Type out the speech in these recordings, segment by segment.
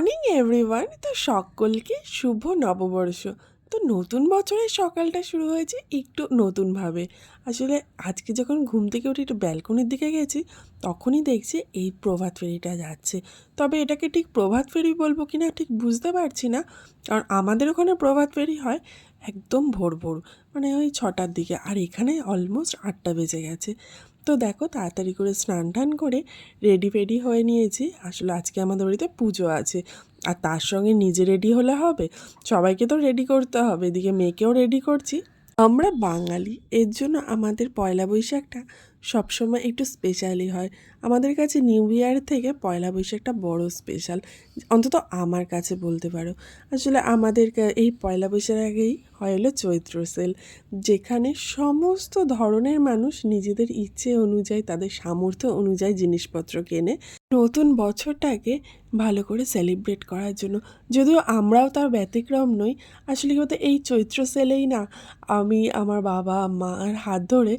Morning everyone. তো সকলকে শুভ নববর্ষ। তো নতুন বছরের সকালটা শুরু হয়েছে একটু নতুনভাবে। আসলে আজকে যখন ঘুম থেকে উঠে একটু ব্যালকনির দিকে গেছি, তখনই দেখছি এই প্রভাত ফেরিটা যাচ্ছে। তবে এটাকে ঠিক প্রভাত ফেরি বলবো কি না ঠিক বুঝতে পারছি না, কারণ আমাদের ওখানে প্রভাত ফেরি হয় একদম ভোর ভোর, মানে ওই 6টার দিকে, আর এখানে অলমোস্ট 8টা বেজে গেছে। তো দেখো তাড়াতাড়ি করে স্নান টান করে রেডি ফেডি হয়ে নিয়েছি। আসলে আজকে আমাদের বাড়িতে পুজো আছে, আর তার সঙ্গে নিজে রেডি হলে হবে, সবাইকে তো রেডি করতে হবে, এদিকে মেয়েকেও রেডি করছি। আমরা বাঙালি, এর জন্য আমাদের পয়লা বৈশাখটা সবসময় একটু স্পেশালই হয়। আমাদের কাছে নিউ ইয়ার থেকে পয়লা বৈশাখটা বড় স্পেশাল, অন্তত আমার কাছে বলতে পারো। আসলে আমাদের এই পয়লা বৈশাখেই হয় হলো চৈত্র সেল, যেখানে সমস্ত ধরনের মানুষ নিজেদের ইচ্ছে অনুযায়ী, তাদের সামর্থ্য অনুযায়ী জিনিসপত্র কেনে নতুন বছরটাকে ভালো করে সেলিব্রেট করার জন্য। যদিও আমরাও তার ব্যতিক্রম নই। আসলে কি বলতো, এই চৈত্র সেলেই না আমি আমার বাবা মার হাত ধরে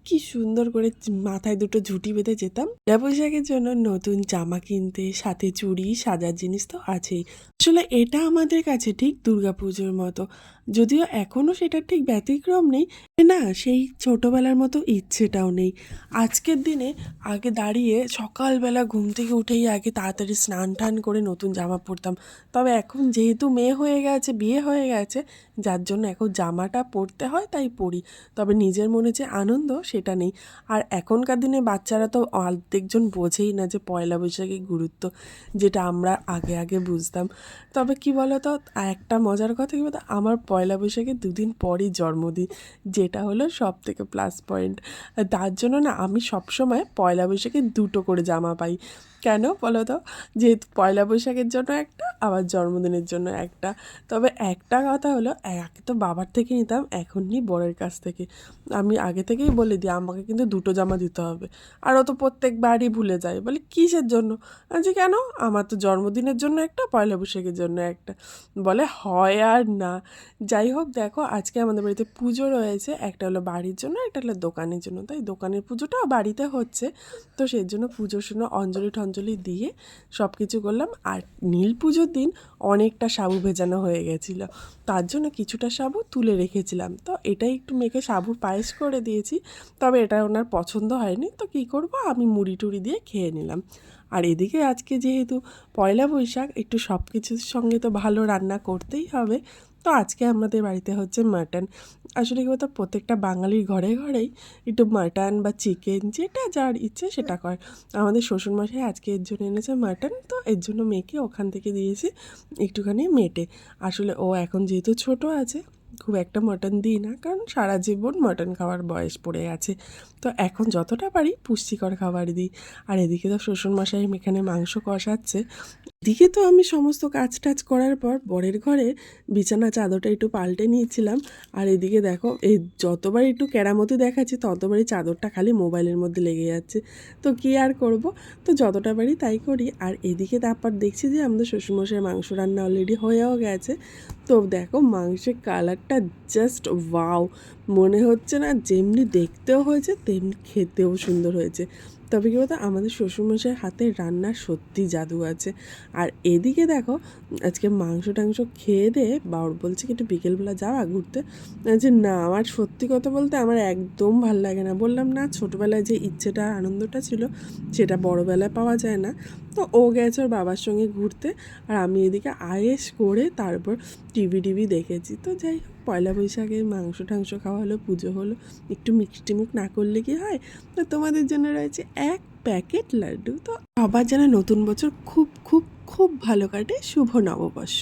কি সুন্দর করে মাথায় দুটো ঝুঁটি বেঁধে যেতাম পয়লা বৈশাখের জন্য নতুন জামা কিনতে, সাথে চুড়ি সাজার জিনিস তো আছেই। আসলে এটা আমাদের কাছে ঠিক দুর্গাপুজোর মতো, যদিও এখনও সেটা ঠিক ব্যতিক্রম নেই, না সেই ছোটোবেলার মতো ইচ্ছেটাও নেই। আজকের দিনে আগে দাঁড়িয়ে সকালবেলা ঘুম থেকে উঠেই আগে তাড়াতাড়ি স্নান টান করে নতুন জামা পরতাম। তবে এখন যেহেতু মেয়ে হয়ে গেছে, বিয়ে হয়ে গেছে, যার জন্য এখন জামাটা পরতে হয় তাই পরি। তবে নিজের মনে যে আনন্দ সেটা নেই। আর এখনকার দিনে বাচ্চারা তো অর্ধেকজন বোঝেই না যে পয়লা বৈশাখের গুরুত্ব, যেটা আমরা আগে আগে বুঝতাম। তবে কি বলতো, একটা মজার কথা কি বলতো, আমার পয়লা বৈশাখের দুদিন পরই জন্মদিন, যেটা হলো সব থেকে প্লাস পয়েন্ট। তার জন্য না আমি সবসময় পয়লা বৈশাখে দুটো করে জামা পাই। কেন বলো তো? যেহেতু পয়লা বৈশাখের জন্য একটা, আবার জন্মদিনের জন্য একটা। তবে একটা কথা হলো, আগে তো বাবার থেকে নিতাম, এখন নিই বরের কাছ থেকে। আমি আগে থেকেই বলে দিই আমাকে কিন্তু দুটো জামা দিতে হবে। আর ও তো প্রত্যেকবারই ভুলে যায়, বলে কিসের জন্য? যে কেন, আমার তো জন্মদিনের জন্য একটা, পয়লা বৈশাখের জন্য একটা। বলে হয় আর না। যাই হোক, দেখো আজকে আমাদের বাড়িতে পুজো রয়েছে, একটা হলো বাড়ির জন্য, একটা হলো দোকানের জন্য। তাই দোকানের পুজোটাও বাড়িতে হচ্ছে, তো সেই জন্য পুজোর সময় অঞ্জলি টঞ্জলি দিয়ে সব কিছু করলাম। আর নীল পুজোর দিন অনেকটা সাবু ভেজানো হয়ে গেছিলো, তার জন্য কিছুটা সাবু তুলে রেখেছিলাম। তো এটাই একটু মেখে সাবুর পায়েস করে দিয়েছি। তবে এটা ওনার পছন্দ হয়নি, তো কী করব, আমি মুড়ি টুড়ি দিয়ে খেয়ে নিলাম। আর এদিকে আজকে যেহেতু পয়লা বৈশাখ, একটু সব কিছুর সঙ্গে তো ভালো রান্না করতেই হবে। তো আজকে আমাদের বাড়িতে হচ্ছে মাটন। আসলে কি বলতো, প্রত্যেকটা বাঙালির ঘরে ঘরেই একটু মাটন বা চিকেন, যেটা যার ইচ্ছে সেটা করে। আমাদের শ্বশুরমশাই আজকে এর জন্য এনেছে মাটন, তো এর জন্য মেয়েকে ওখান থেকে দিয়েছি একটুখানি মেটে। আসলে ও এখন যেহেতু ছোট আছে, খুব একটা মাটন দিই না, কারণ সারা জীবন মাটন খাওয়ার বয়স পড়ে আছে। তো এখন যতটা পারি পুষ্টিকর খাবার দিই। আর এদিকে তো শ্বশুরমশাই এখানে মাংস কষাচ্ছে। এদিকে তো আমি সমস্ত কাজ টাজ করার পর বরের ঘরে বিছানা চাদরটা একটু পাল্টে নিয়েছিলাম। আর এদিকে দেখো, এই যতবার একটু কেরামতি দেখাচ্ছি ততবারই চাদরটা খালি মোবাইলের মধ্যে লেগে যাচ্ছে। তো কী আর করব, তো যতটা পারি তাই করি। আর এদিকে তারপর দেখছি যে আমাদের শ্বশুরমশাইয়ের মাংস রান্না অলরেডি হয়েও গেছে। তো দেখো মাংসের কালারটা জাস্ট ওয়াও, মনে হচ্ছে না যেমনি দেখতেও হয়েছে তেমনি খেতেও সুন্দর হয়েছে। তবে কী বলতো, আমাদের শ্বশুরমশাইয়ের হাতের রান্নার সত্যি জাদু আছে। আর এদিকে দেখো, আজকে মাংস টাংস খেয়ে দিয়ে বাবর বলছে কি একটু বিকেলবেলা যাওয়া ঘুরতে। যে না, আমার সত্যি কথা বলতে আমার একদম ভাল লাগে না। বললাম না, ছোটোবেলায় যে ইচ্ছেটা আনন্দটা ছিল সেটা বড়োবেলায় পাওয়া যায় না। তো ও গেছে ওর বাবার সঙ্গে ঘুরতে, আর আমি এদিকে আয়েস করে তারপর টিভি দেখেছি। তো যাই হোক, পয়লা বৈশাখে মাংস টাংস খাওয়া হলো, পুজো হলো, একটু মিষ্টি মুখ না করলে কি হয়। তো তোমাদের জন্য রয়েছে এক প্যাকেট লাড্ডু। তো সবার যেন নতুন বছর খুব খুব খুব ভালো কাটে। শুভ নববর্ষ।